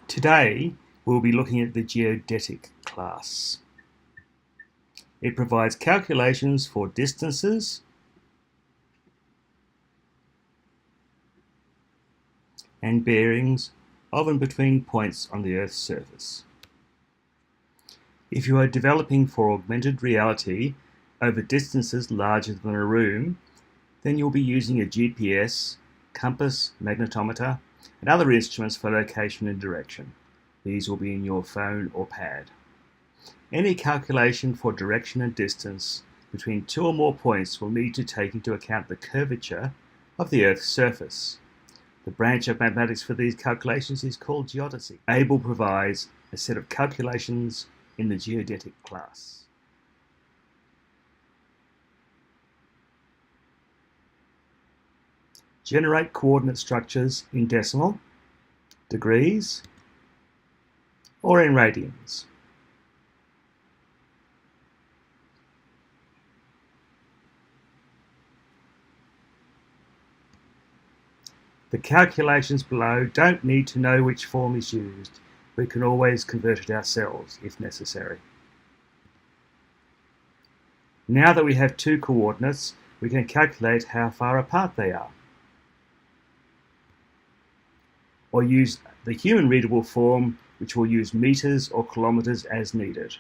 Today we'll be looking at the Geodetic class. It provides calculations for distances and bearings of and between points on the Earth's surface. If you are developing for augmented reality over distances larger than a room, then you'll be using a GPS, compass, magnetometer, and other instruments for location and direction. These will be in your phone or pad. Any calculation for direction and distance between two or more points will need to take into account the curvature of the Earth's surface. The branch of mathematics for these calculations is called Geodesy. Able provides a set of calculations in the Geodetic class. Generate coordinate structures in decimal, degrees, or in radians. The calculations below don't need to know which form is used. We can always convert it ourselves if necessary. Now that we have two coordinates, we can calculate how far apart they are, or use the human readable form, which will use meters or kilometers as needed.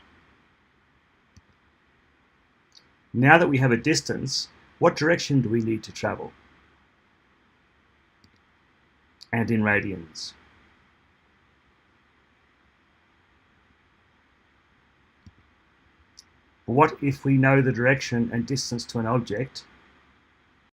Now that we have a distance, what direction do we need to travel? And in radians. What if we know the direction and distance to an object,